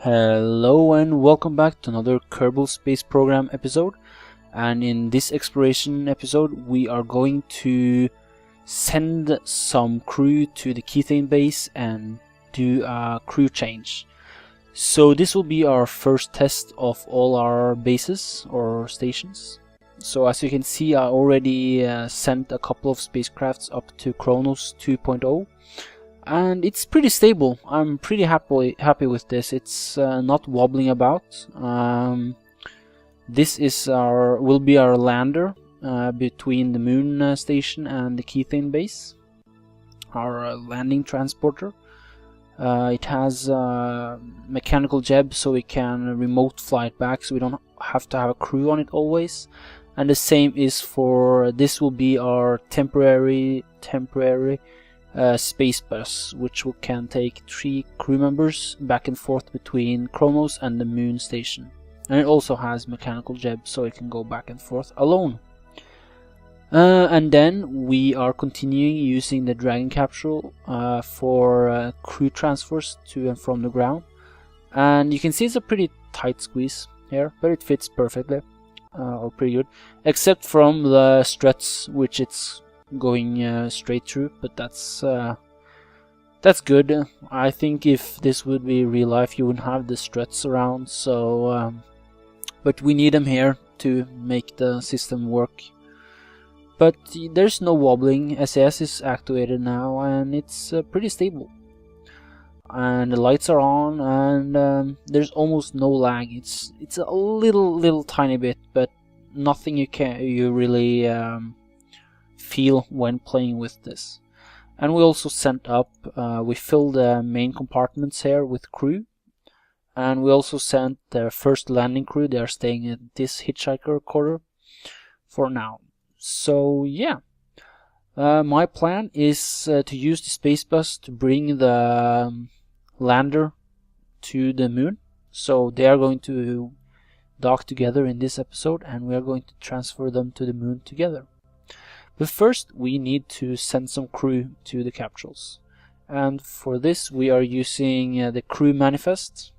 Hello and welcome back to another Kerbal Space Program episode. And in this exploration episode we are going to send some crew to the Kethane base and do a crew change. So this will be our first test of all our bases or stations. So as you can see, I already sent a couple of spacecrafts up to Kronos 2.0. And it's pretty stable. I'm pretty happy with this. It's not wobbling about. This is will be our lander between the moon station and the Kethane base. Our landing transporter. It has mechanical jeb, so we can remote fly it back, so we don't have to have a crew on it always. And the same is for this. Will be our temporary space bus, which can take 3 crew members back and forth between Kronos and the moon station. And it also has mechanical jeb, so it can go back and forth alone. And then we are continuing using the Dragon capsule for crew transfers to and from the ground. And you can see it's a pretty tight squeeze here, but it fits perfectly, or pretty good, except from the struts, which it's going straight through, but that's good. I think if this would be real life, you wouldn't have the struts around, so but we need them here to make the system work. But there's no wobbling. SAS is activated now and it's pretty stable, and the lights are on, and there's almost no lag. It's a little tiny bit, but nothing you really feel when playing with this. And we also sent up, we filled the main compartments here with crew, and we also sent the first landing crew. They are staying at this hitchhiker quarter for now. So yeah, my plan is to use the space bus to bring the lander to the moon. So they are going to dock together in this episode, and we are going to transfer them to the moon together. But first we need to send some crew to the capsules, and for this we are using the crew manifest,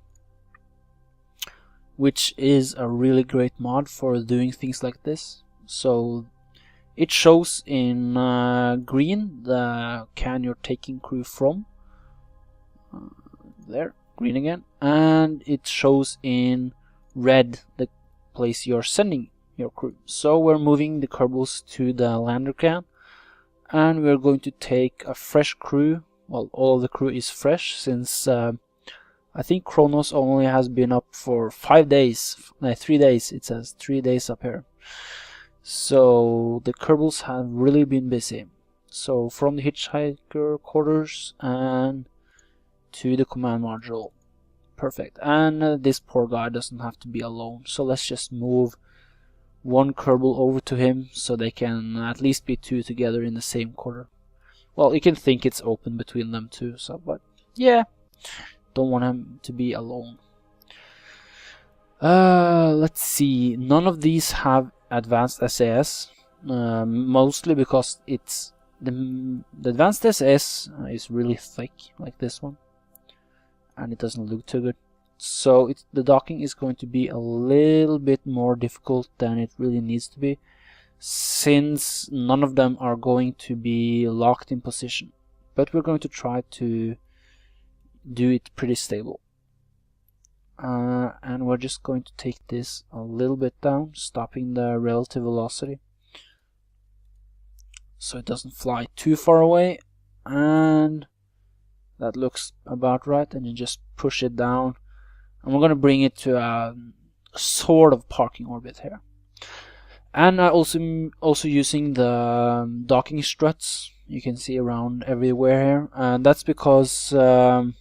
which is a really great mod for doing things like this. So it shows in green the can you're taking crew from, there, green again, and it shows in red the place you're sending your crew. So we're moving the Kerbals to the lander can, and we're going to take a fresh crew. Well, all of the crew is fresh, since I think Kronos only has been up for 5 days, 3 days. It says 3 days up here. So the Kerbals have really been busy. So from the hitchhiker quarters and to the command module. Perfect. And this poor guy doesn't have to be alone, so let's just move one Kerbal over to him, so they can at least be 2 together in the same quarter. Well, you can think it's open between them too, so, but yeah, don't want him to be alone. Let's see, none of these have advanced SAS, mostly because it's the advanced SAS is really thick, like this one, and it doesn't look too good. So the docking is going to be a little bit more difficult than it really needs to be, since none of them are going to be locked in position. But we're going to try to do it pretty stable. And we're just going to take this a little bit down, stopping the relative velocity so it doesn't fly too far away, and that looks about right. And you just push it down, and we're going to bring it to a sort of parking orbit here. And I also using the docking struts you can see around everywhere here, and that's because the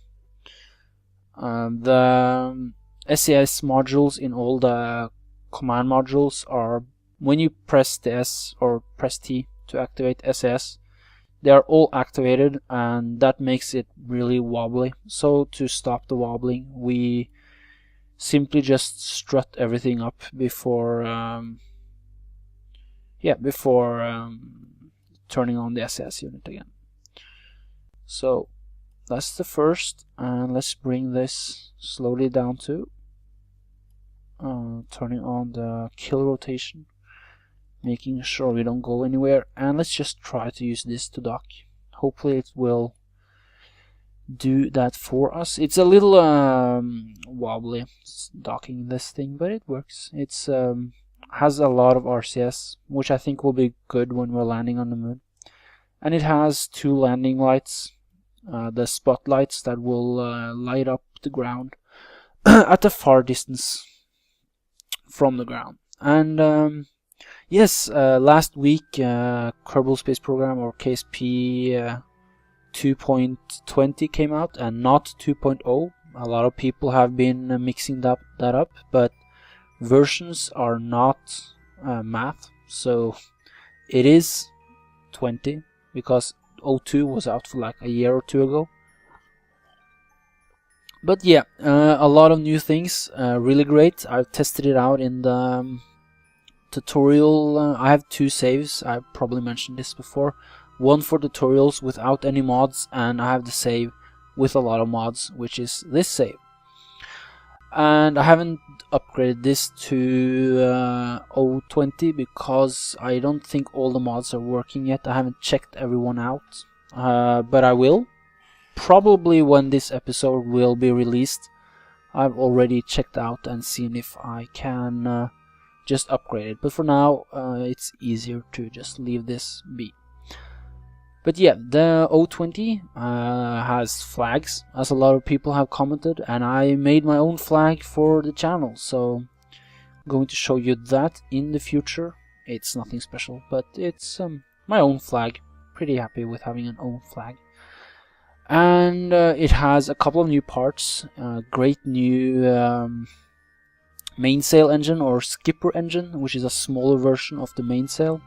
SAS modules in all the command modules are, when you press the S or press T to activate SAS, they are all activated, and that makes it really wobbly. So to stop the wobbling, we simply just strut everything up before turning on the SAS unit again. So that's the first, and let's bring this slowly down to turning on the kill rotation, making sure we don't go anywhere, and let's just try to use this to dock. Hopefully it will do that for us. It's a little wobbly docking this thing, but it works. It's has a lot of RCS, which I think will be good when we're landing on the moon. And it has 2 landing lights, the spotlights that will light up the ground at a far distance from the ground. And yes, last week Kerbal Space Program, or KSP 2.20 came out, and not 2.0. A lot of people have been mixing that up, but versions are not math, so it is 20, because 02 was out for like a year or 2 ago. But yeah, a lot of new things, really great. I've tested it out in the tutorial. I have 2 saves. I probably mentioned this before. One for tutorials without any mods, and I have the save with a lot of mods, which is this save. And I haven't upgraded this to 020 because I don't think all the mods are working yet. I haven't checked everyone out, but I will. Probably when this episode will be released, I've already checked out and seen if I can just upgrade it. But for now, it's easier to just leave this be. But yeah, the 020 has flags, as a lot of people have commented, and I made my own flag for the channel, so I'm going to show you that in the future. It's nothing special, but it's my own flag. Pretty happy with having an own flag. And it has a couple of new parts, great new mainsail engine, or skipper engine, which is a smaller version of the mainsail,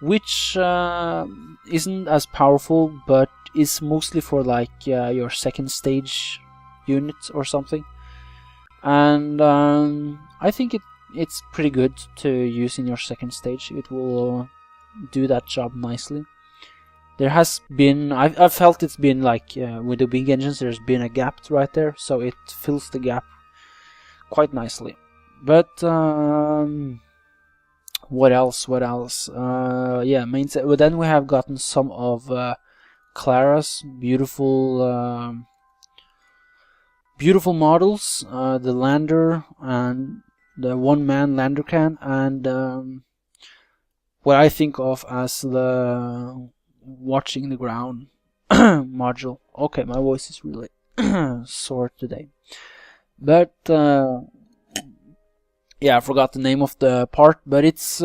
which isn't as powerful, but is mostly for like your second stage unit or something. And I think it's pretty good to use in your second stage. It will do that job nicely. There has been, I've felt it's been like with the big engines, there's been a gap right there, so it fills the gap quite nicely. But what else? Yeah, mainsail. Well, then we have gotten some of Clara's beautiful beautiful models, the lander and the one-man lander can, and what I think of as the watching the ground module. Okay, my voice is really sore today, but yeah, I forgot the name of the part, but it's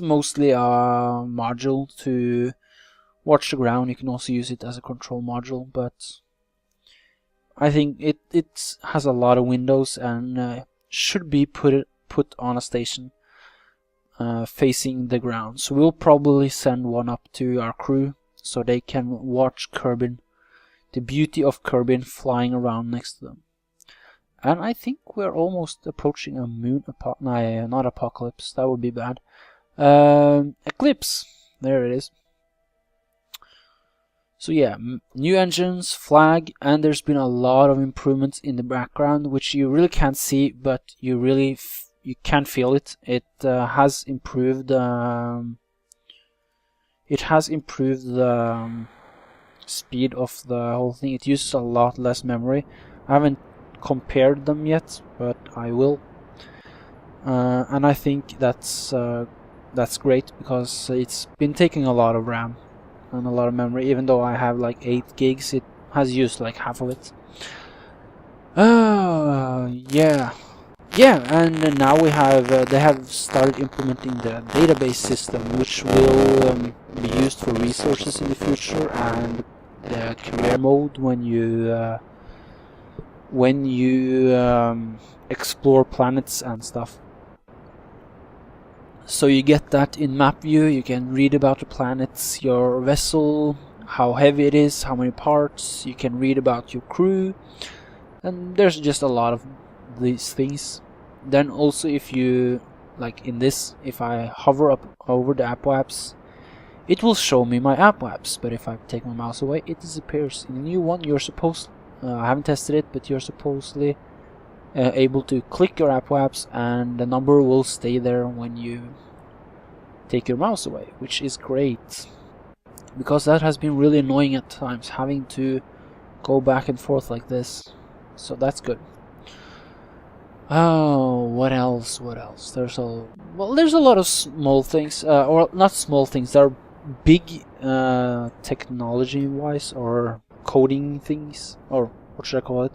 mostly a module to watch the ground. You can also use it as a control module, but I think it has a lot of windows and should be put on a station facing the ground. So we'll probably send one up to our crew so they can watch Kerbin, the beauty of Kerbin flying around next to them. And I think we're almost approaching a moon not apocalypse, that would be bad. Eclipse, there it is. So yeah, new engines, flag, and there's been a lot of improvements in the background, which you really can't see, but you can feel it. It has improved. It has improved the speed of the whole thing. It uses a lot less memory. I haven't compared them yet, but I will. And I think that's great, because it's been taking a lot of RAM and a lot of memory. Even though I have like 8 gigs, it has used like half of it. Yeah, and now we have they have started implementing the database system, which will be used for resources in the future, and the career mode when you explore planets and stuff. So you get that in map view. You can read about the planets, your vessel, how heavy it is, how many parts. You can read about your crew, and there's just a lot of these things. Then also, if you like in this, if I hover up over the apoapse, it will show me my app apps, but if I take my mouse away, it disappears. In the new one, you're supposed, I haven't tested it, but you're supposedly able to click your app apps, and the number will stay there when you take your mouse away, which is great, because that has been really annoying at times, having to go back and forth like this. So that's good. Oh, what else? What else? There's a lot of small things, or not small things. There are big technology-wise or coding things, or what should I call it?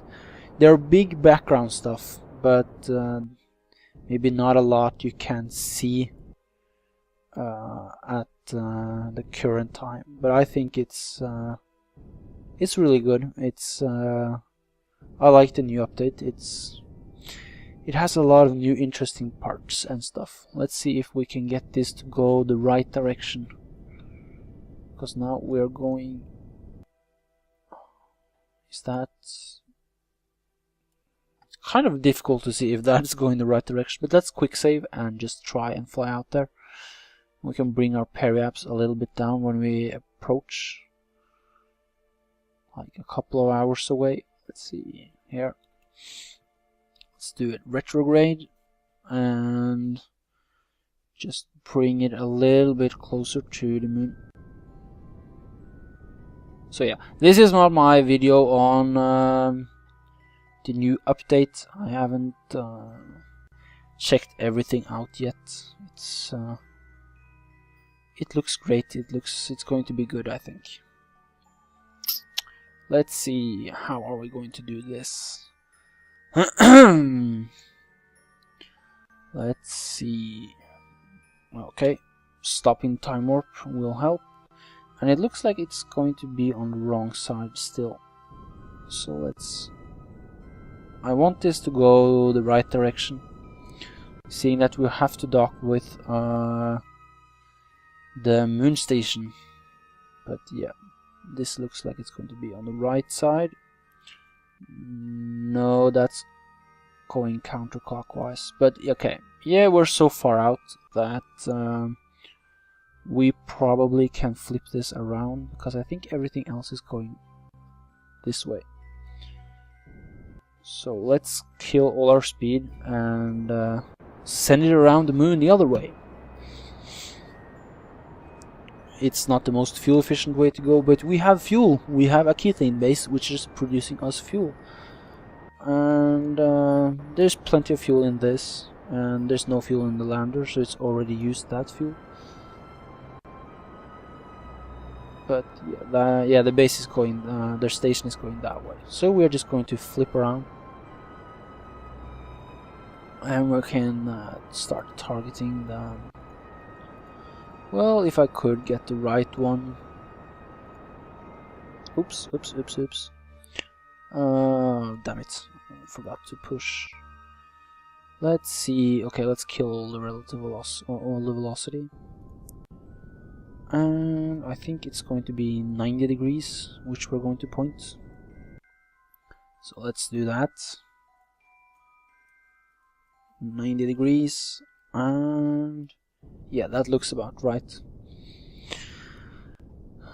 There are big background stuff, but maybe not a lot you can see at the current time. But I think it's really good. It's I like the new update. It has a lot of new interesting parts and stuff. Let's see if we can get this to go the right direction, because now we're going. Is that? It's kind of difficult to see if that's going the right direction, but let's quick save and just try and fly out there. We can bring our periapps a little bit down when we approach, like a couple of hours away. Let's see here. Let's do it retrograde and just bring it a little bit closer to the moon. So yeah, this is not my video on the new update. I haven't checked everything out yet. It looks great. It's going to be good, I think. Let's see, how are we going to do this? Let's see. Okay, stopping time warp will help, and it looks like it's going to be on the wrong side still. So let's. I want this to go the right direction, seeing that we have to dock with the moon station. But yeah, this looks like it's going to be on the right side. No, that's going counterclockwise. But okay, yeah, we're so far out that we probably can flip this around, because I think everything else is going this way. So let's kill all our speed and send it around the moon the other way. It's not the most fuel efficient way to go, but we have fuel. We have a Kethane base which is producing us fuel, and there's plenty of fuel in this, and there's no fuel in the lander, so it's already used that fuel. But yeah, the base is going, their station is going that way, so we're just going to flip around, and we can start targeting the. Well, if I could get the right one. Oops. Damn it. I forgot to push. Let's see. Okay, let's kill all the relative velocity. And I think it's going to be 90 degrees, which we're going to point. So let's do that. 90 degrees, and yeah, that looks about right.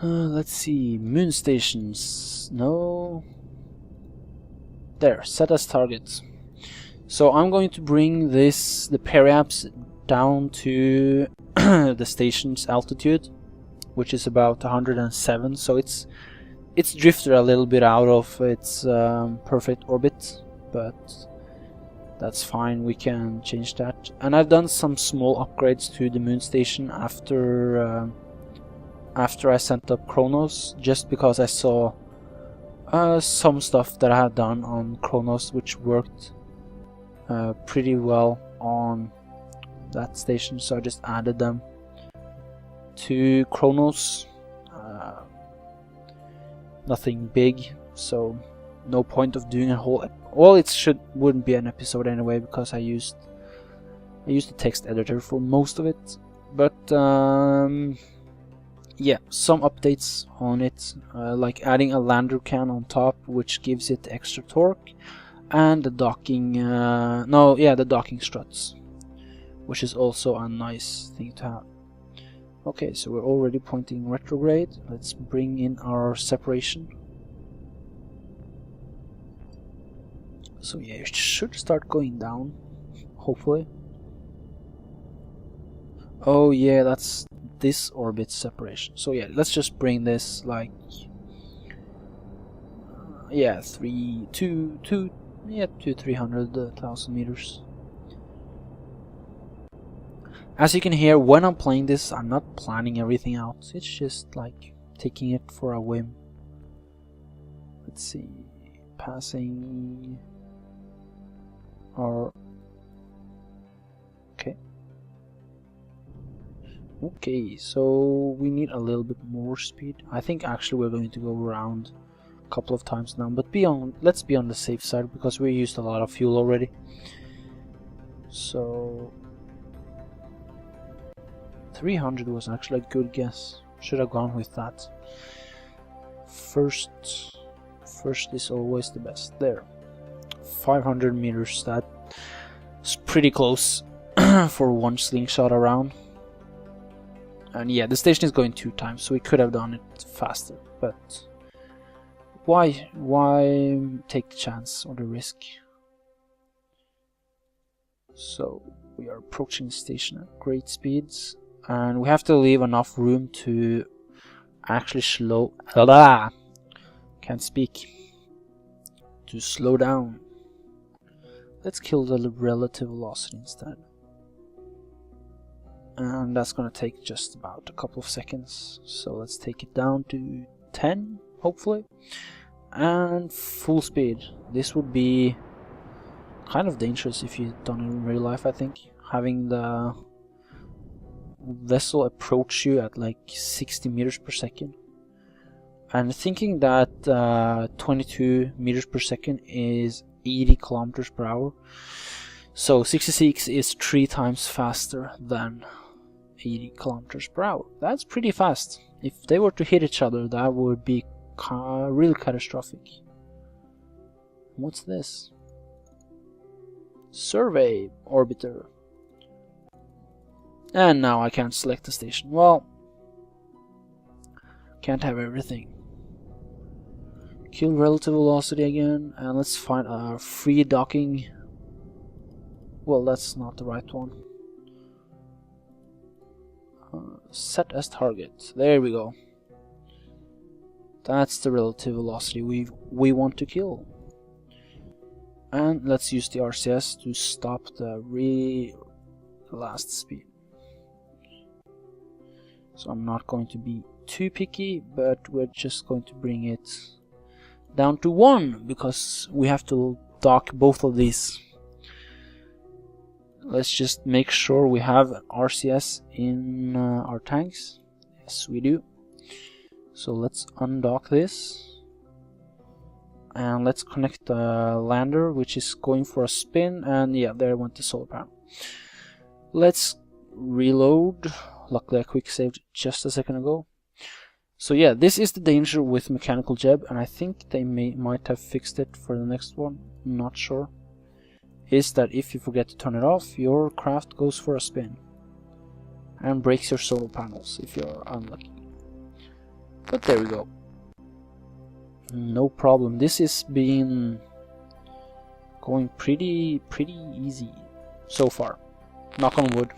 Let's see, moon stations. No. There, set as target. So I'm going to bring the periapps down to the station's altitude, which is about 107. So it's drifted a little bit out of its perfect orbit, but that's fine, we can change that. And I've done some small upgrades to the moon station after I sent up Kronos, just because I saw some stuff that I had done on Kronos which worked pretty well on that station, so I just added them to Kronos. Nothing big, so no point of doing a whole well, it wouldn't be an episode anyway, because I used the text editor for most of it. But yeah, some updates on it, like adding a lander can on top, which gives it extra torque, and the docking the docking struts, which is also a nice thing to have. Okay, so we're already pointing retrograde. Let's bring in our separation. So yeah, it should start going down, hopefully. Oh yeah, that's this orbit separation. So yeah, let's just bring this like yeah, 300,000 meters. As you can hear, when I'm playing this, I'm not planning everything out. It's just like taking it for a whim. Let's see, passing our okay, so we need a little bit more speed. I think actually we're going to go around a couple of times now, but let's be on the safe side because we used a lot of fuel already. So 300 was actually a good guess. Should have gone with that. First is always the best. There, 500 meters. That's pretty close for one slingshot around. And yeah, the station is going 2 times, so we could have done it faster, but why take the chance or the risk? So we are approaching the station at great speeds, and we have to leave enough room to actually can't speak. To slow down. Let's kill the relative velocity instead. And that's gonna take just about a couple of seconds, so let's take it down to 10 hopefully, and full speed. This would be kind of dangerous if you've done it in real life. I think having the vessel approach you at like 60 meters per second, and thinking that 22 meters per second is 80 kilometers per hour, so 66 is 3 times faster than 80 kilometers per hour. That's pretty fast. If they were to hit each other, that would be really catastrophic. What's this? Survey orbiter. And now I can't select the station. Well, can't have everything. Kill relative velocity again, and let's find our free docking. Well, that's not the right one. Set as target. There we go. That's the relative velocity we want to kill. And let's use the RCS to stop the last speed. So I'm not going to be too picky, but we're just going to bring it down to 1 because we have to dock both of these. Let's just make sure we have RCS in our tanks. Yes, we do. So let's undock this. And let's connect the lander, which is going for a spin. And yeah, there went the solar panel. Let's reload. Luckily I quick saved just a second ago. So yeah, this is the danger with mechanical jeb, and I think they might have fixed it for the next one. I'm not sure. Is that if you forget to turn it off, your craft goes for a spin and breaks your solar panels if you're unlucky. But there we go. No problem. This is going pretty easy so far. Knock on wood.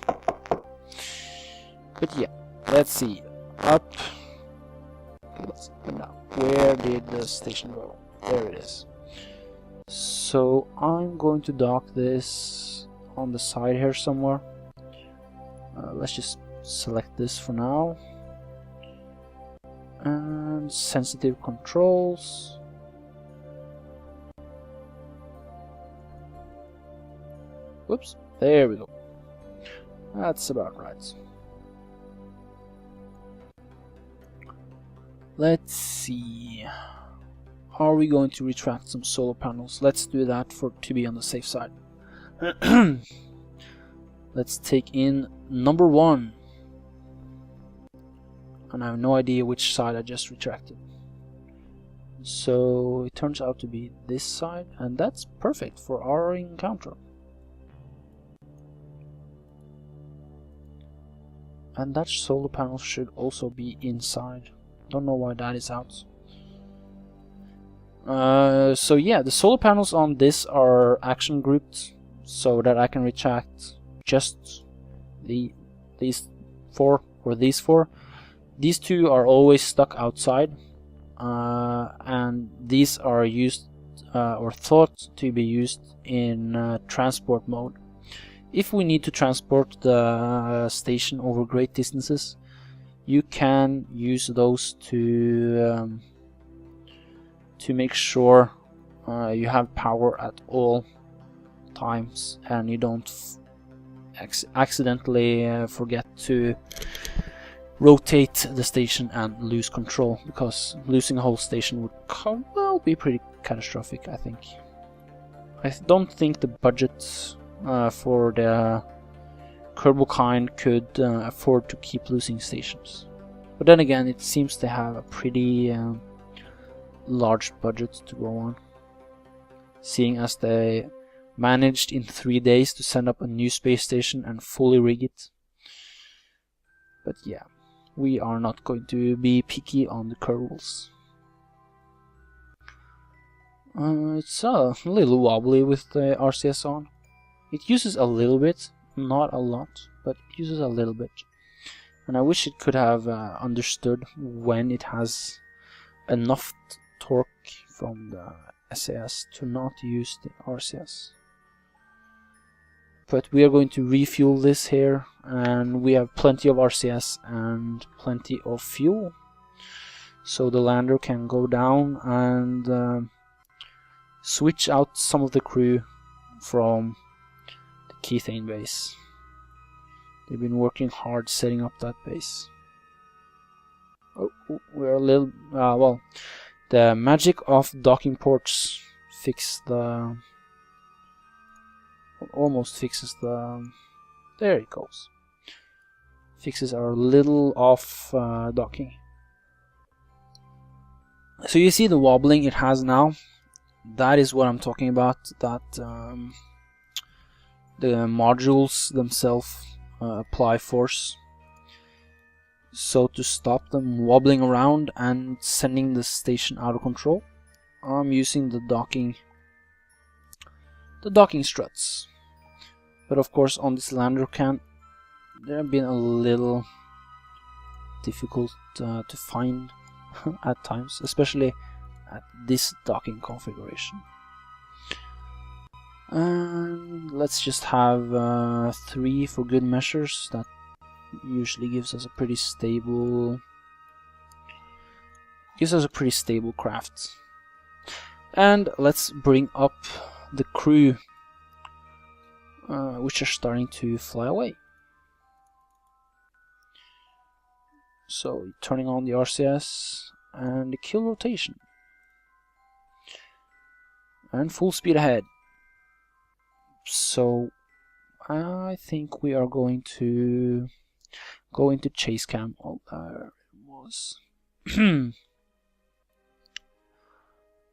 But yeah, let's see. Up. Now, where did the station go? There it is. So I'm going to dock this on the side here somewhere. Let's just select this for now. And sensitive controls. Whoops, there we go. That's about right. Let's see. Are we going to retract some solar panels? Let's do that to be on the safe side. Let's take in number 1. And I have no idea which side I just retracted. So it turns out to be this side, and that's perfect for our encounter. And that solar panel should also be inside. Don't know why that is out. So yeah, the solar panels on this are action grouped so that I can retract just these four or these four. These two are always stuck outside, and these are used or thought to be used in transport mode. If we need to transport the station over great distances, you can use those to make sure you have power at all times and you don't accidentally forget to rotate the station and lose control, because losing a whole station would be pretty catastrophic, I think. I don't think the budget for the Kerbal kind could afford to keep losing stations. But then again, it seems to have a pretty large budget to go on, seeing as they managed in 3 days to send up a new space station and fully rig it. But yeah, we are not going to be picky on the Kerbals. It's a little wobbly with the RCS on. It uses a little bit, not a lot, but it uses a little bit. And I wish it could have understood when it has enough torque from the SAS to not use the RCS. But we are going to refuel this here, and we have plenty of RCS and plenty of fuel, so the lander can go down and switch out some of the crew from the Kethane base. They've been working hard setting up that base. Oh, we're a little well, the magic of docking ports almost fixes the, there it goes, fixes our little off docking. So you see the wobbling it has now. That is what I'm talking about, that the modules themselves apply force. So to stop them wobbling around and sending the station out of control, I'm using the docking struts. But of course on this lander can, they have been a little difficult to find at times, especially at this docking configuration. And let's just have 3 for good measures. That usually gives us a pretty stable craft. And let's bring up the crew, which are starting to fly away. So turning on the RCS and the kill rotation, and full speed ahead. So I think we are going to go into chase cam. Oh, there it was.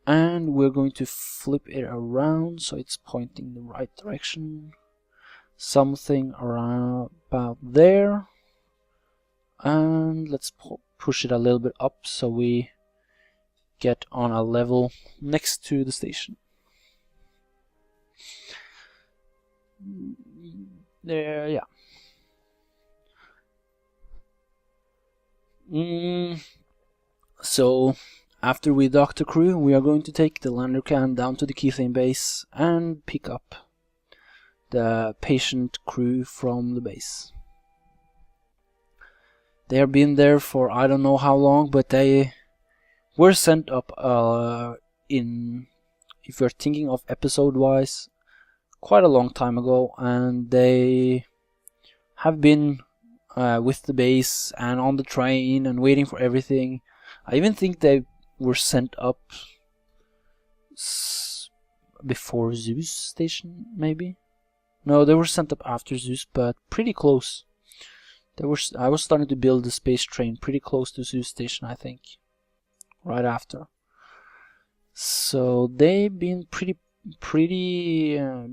And we're going to flip it around so it's pointing the right direction. Something around about there. And let's push it a little bit up so we get on a level next to the station. There, yeah. So after we dock the crew, we are going to take the lander can down to the Kethane base and pick up the patient crew from the base. They have been there for I don't know how long, but they were sent up in, if you're thinking of episode wise, quite a long time ago, and they have been with the base and on the train and waiting for everything. I even think they were sent up before Zeus station, maybe? No, they were sent up after Zeus, but pretty close. I was starting to build the space train pretty close to Zeus station, I think, right after. So they've been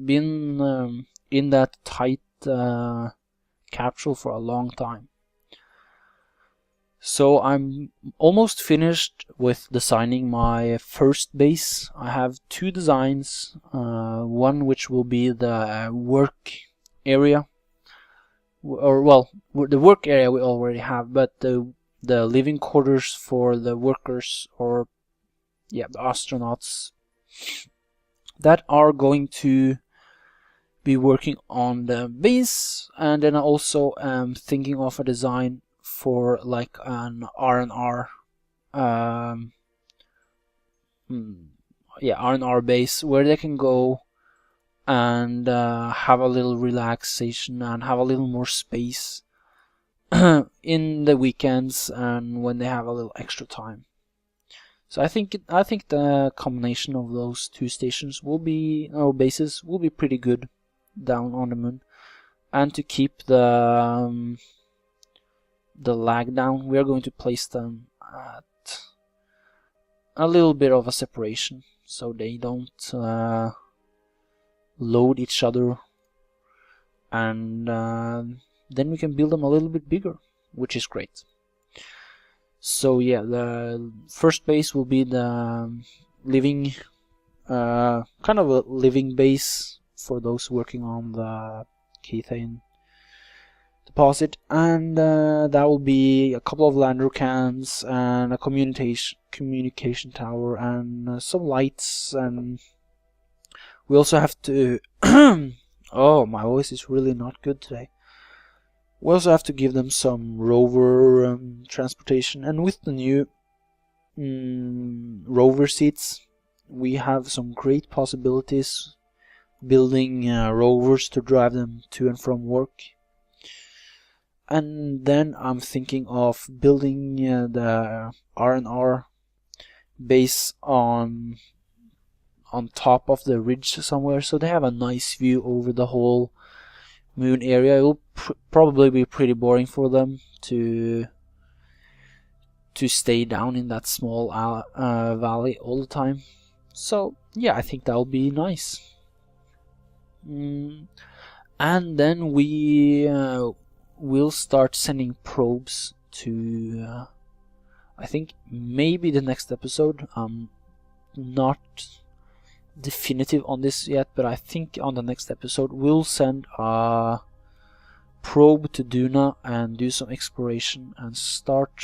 been in that tight capsule for a long time. So I'm almost finished with designing my first base. I have two designs, one which will be the work area, or well, the work area we already have, but the living quarters for the workers, or yeah, the astronauts that are going to be working on the base. And then I also am thinking of a design for like an R&R, R&R base where they can go and have a little relaxation and have a little more space in the weekends and when they have a little extra time. So I think the combination of those two stations will be, or bases, will be pretty good down on the moon. And to keep the lag down, we are going to place them at a little bit of a separation so they don't load each other, and then we can build them a little bit bigger, which is great. So yeah, the first base will be the living, kind of a living base for those working on the Kethane deposit, and that will be a couple of lander cans and a communication tower and some lights. And we also have to oh, my voice is really not good today. We also have to give them some rover transportation, and with the new rover seats we have some great possibilities building rovers to drive them to and from work. And then I'm thinking of building the R&R base on top of the ridge somewhere, so they have a nice view over the whole moon area. It will probably be pretty boring for them to stay down in that small valley all the time. So yeah, I think that'll be nice. And then we will start sending probes to I think maybe the next episode. I'm not definitive on this yet, but I think on the next episode we'll send a probe to Duna and do some exploration and start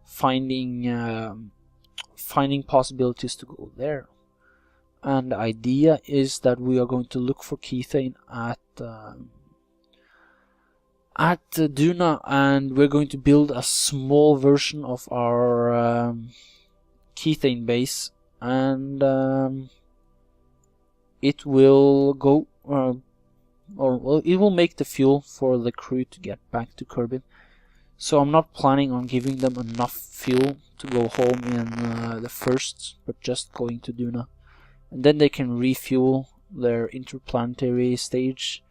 finding possibilities to go there. And the idea is that we are going to look for Kethane at Duna, and we're going to build a small version of our Kethane base, and it will go it will make the fuel for the crew to get back to Kerbal. So I'm not planning on giving them enough fuel to go home in the first, but just going to Duna, and then they can refuel their interplanetary stage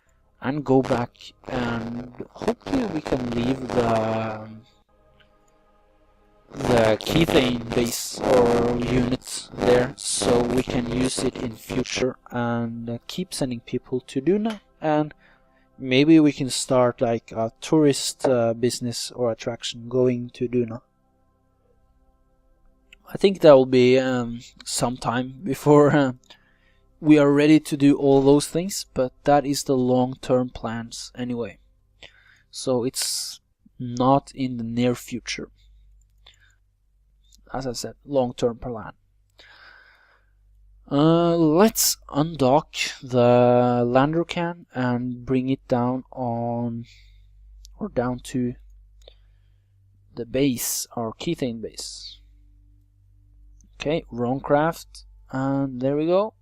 and go back, and hopefully we can leave the Kethane base or unit there, so we can use it in future and keep sending people to Duna, and maybe we can start like a tourist business or attraction going to Duna. I think that will be some time before we are ready to do all those things, but that is the long-term plans anyway. So it's not in the near future. As I said, long-term plan. Let's undock the lander can and bring it down down to the base, our Kethane base. Okay, wrong craft, and there we go.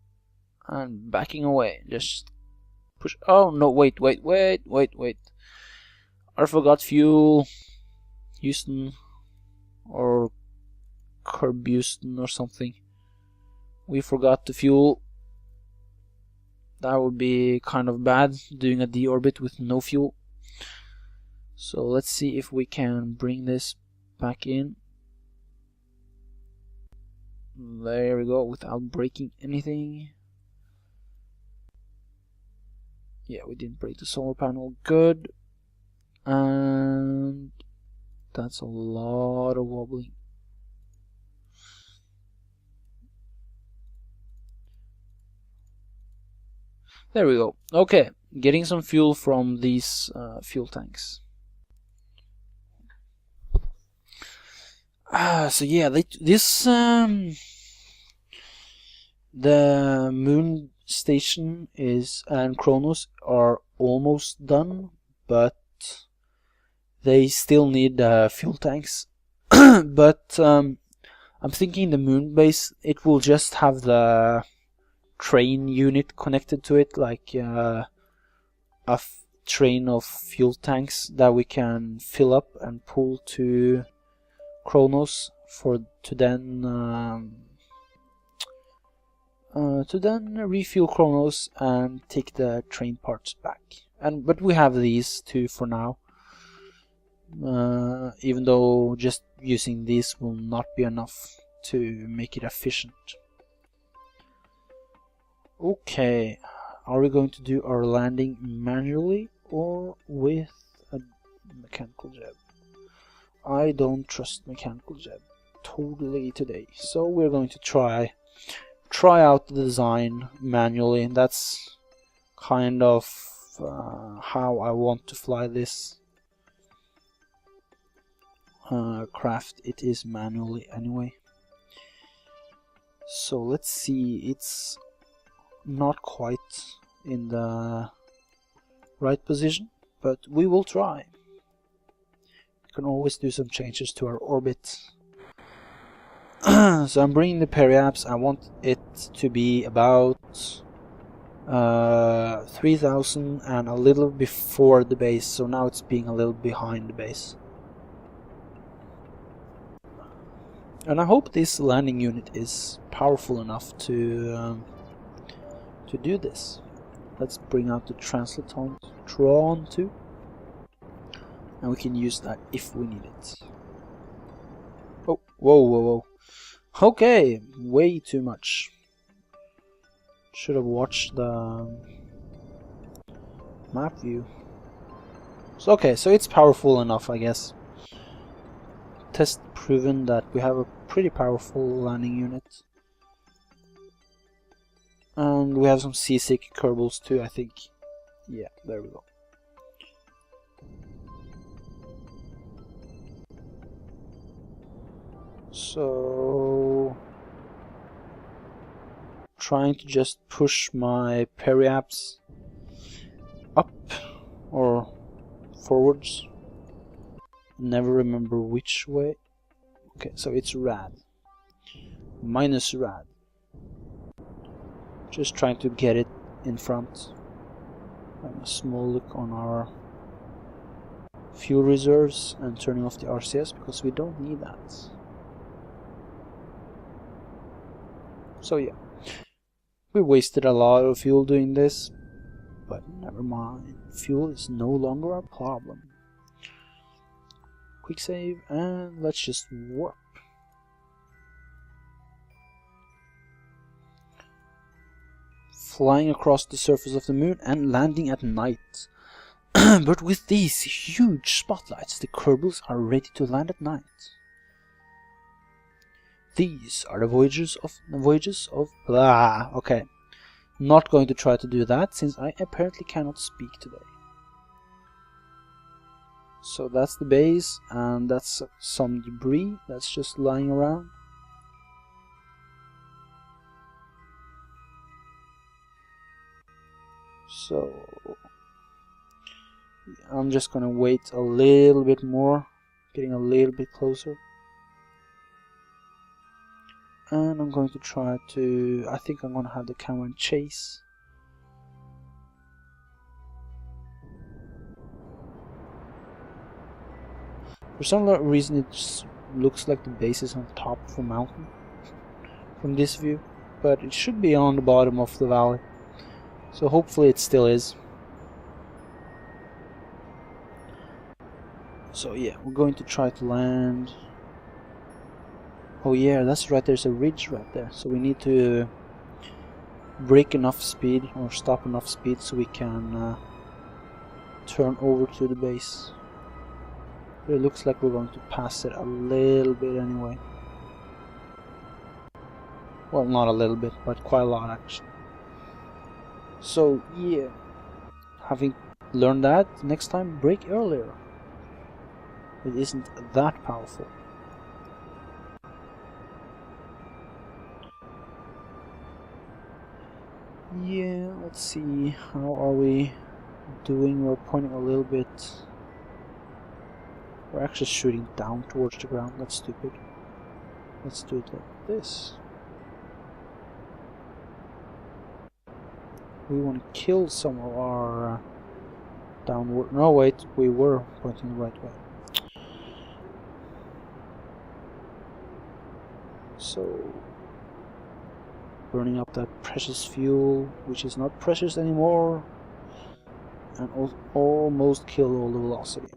And backing away, just push. Oh no, wait. I forgot fuel. Houston or Kerbal or something. We forgot the fuel. That would be kind of bad, doing a deorbit with no fuel. So let's see if we can bring this back in. There we go, without breaking anything. Yeah, we didn't break the solar panel. Good. And That's a lot of wobbling. There we go. Okay, getting some fuel from these fuel tanks. So yeah, the moon station and Kronos are almost done, but they still need fuel tanks. But I'm thinking the moon base, it will just have the train unit connected to it, like a train of fuel tanks that we can fill up and pull to Kronos to then refuel Kronos and take the train parts back. But we have these two for now, even though just using these will not be enough to make it efficient. Okay, are we going to do our landing manually or with a mechanical jab? I don't trust mechanical jab totally today, so we're going to try out the design manually. That's kind of how I want to fly this craft. It is manually anyway. So let's see, it's not quite in the right position, but we will try. We can always do some changes to our orbit. So I'm bringing the periapse. I want it to be about 3000 and a little before the base, so now it's being a little behind the base. And I hope this landing unit is powerful enough to do this. Let's bring out the Translatron too, and we can use that if we need it. Oh, whoa. Okay, way too much. Should have watched the map view. So, okay, so it's powerful enough, I guess. Test proven that we have a pretty powerful landing unit. And we have some seasick Kerbals too, I think. Yeah, there we go. So, trying to just push my periapse up or forwards. Never remember which way. Okay, so it's rad. Minus rad. Just trying to get it in front. Having a small look on our fuel reserves and turning off the RCS because we don't need that. So yeah, we wasted a lot of fuel doing this, but never mind. Fuel is no longer a problem. Quick save and let's just warp. Flying across the surface of the moon and landing at night. But with these huge spotlights, the Kerbals are ready to land at night. These are the voyages of blah. Okay, not going to try to do that since I apparently cannot speak today. So that's the base, and that's some debris that's just lying around. So I'm just gonna wait a little bit more, getting a little bit closer. And I'm going to try to, I think I'm gonna have the camera in chase. For some reason it just looks like the base is on top of a mountain from this view, but it should be on the bottom of the valley. So hopefully it still is. So yeah, we're going to try to land. Oh yeah, that's right, there's a ridge right there. So we need to break enough speed or stop enough speed so we can turn over to the base. But it looks like we're going to pass it a little bit anyway. Well, not a little bit, but quite a lot actually. So yeah, having learned that, next time brake earlier. It isn't that powerful. Yeah, let's see, how are we doing? We're pointing a little bit. We're actually shooting down towards the ground, that's stupid. Let's do it like this. We want to kill some of our downward... No, wait, we were pointing the right way. So, burning up that precious fuel, which is not precious anymore, and almost kill all the velocity.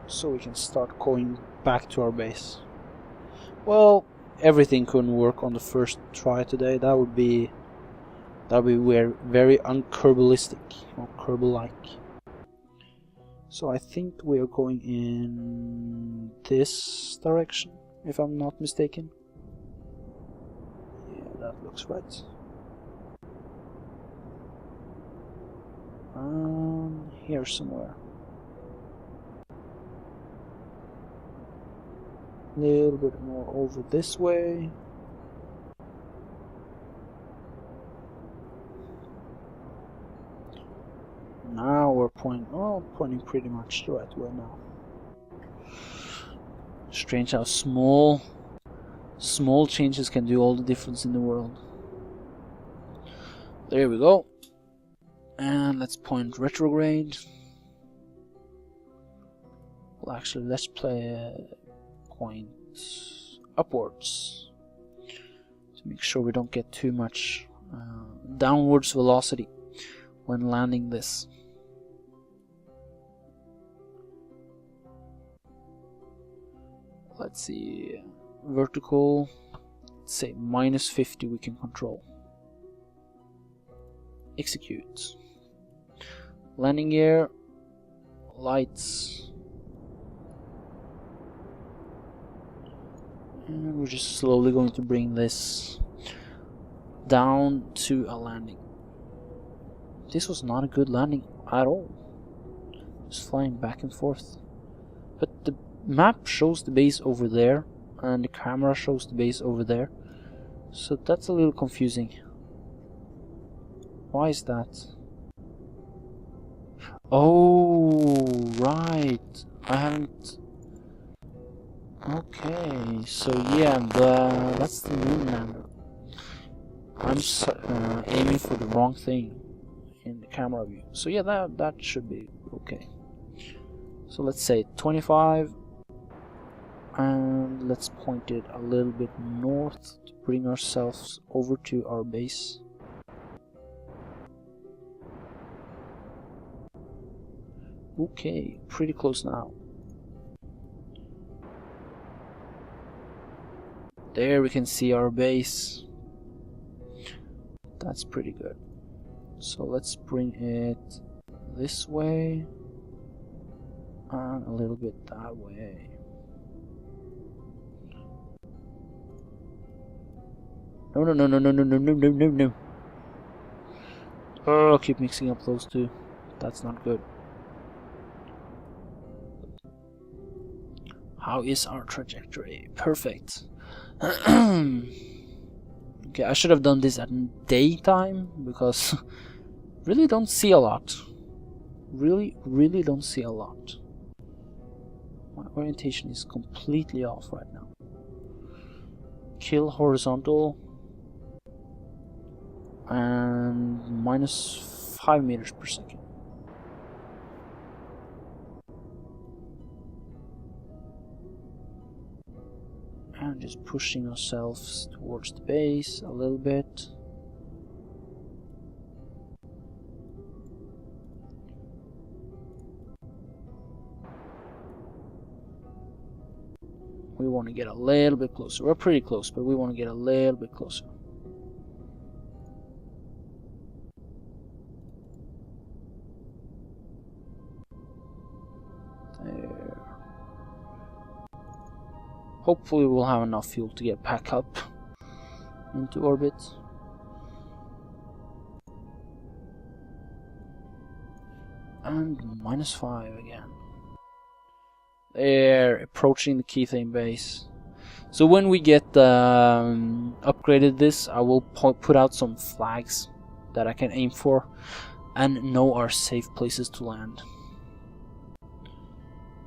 So we can start going back to our base. Well, everything couldn't work on the first try today. That would be very unkerbalistic or Kerbal-like. So I think we are going in this direction, if I'm not mistaken. Yeah, that looks right. Here somewhere. A little bit more over this way. Now we're pointing pretty much the right way now. Strange how small changes can do all the difference in the world. There we go. And let's point retrograde. Well, actually, let's point upwards to make sure we don't get too much downwards velocity when landing this. Let's see, vertical, let's say -50 we can control. Execute. Landing gear, lights, and we're just slowly going to bring this down to a landing. This was not a good landing at all. Just flying back and forth. But the map shows the base over there, and the camera shows the base over there. So that's a little confusing. Why is that? Oh, right. I haven't... Okay, so yeah, that's the moon lander. I'm aiming for the wrong thing in the camera view. So yeah, that should be okay. So let's say 25, and let's point it a little bit north to bring ourselves over to our base. Okay, pretty close now. There we can see our base. That's pretty good. So let's bring it this way and a little bit that way. No. Oh, keep mixing up those two. That's not good. How is our trajectory? Perfect. Okay, I should have done this at daytime because really don't see a lot. Really don't see a lot. My orientation is completely off right now. Kill horizontal and -5 meters per second. And just pushing ourselves towards the base a little bit. We want to get a little bit closer. We're pretty close, but we want to get a little bit closer. There. Hopefully we'll have enough fuel to get back up into orbit. And -5 again. They're approaching the Kethane base. So when we get upgraded this, I will put out some flags that I can aim for and know are safe places to land.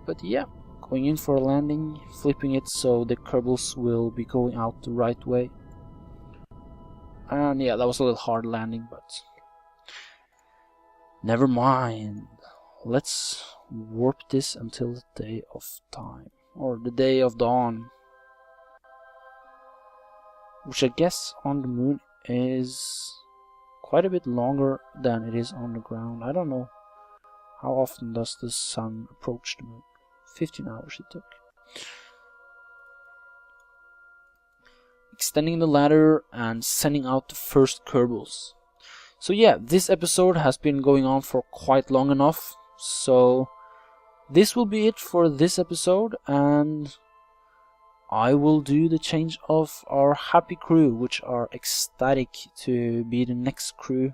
But yeah, going in for a landing, flipping it so the Kerbals will be going out the right way. And yeah, that was a little hard landing, but never mind. Let's warp this until the day of time, or the day of dawn, which I guess on the moon is quite a bit longer than it is on the ground. I don't know how often does the sun approach the moon. 15 hours it took. Extending the ladder and sending out the first Kerbals. So yeah, this episode has been going on for quite long enough, so this will be it for this episode, and I will do the change of our happy crew, which are ecstatic to be the next crew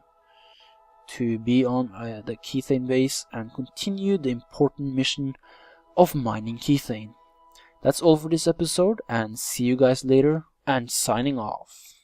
to be on the Kethane base and continue the important mission of mining Kethane. That's all for this episode, and see you guys later, and signing off.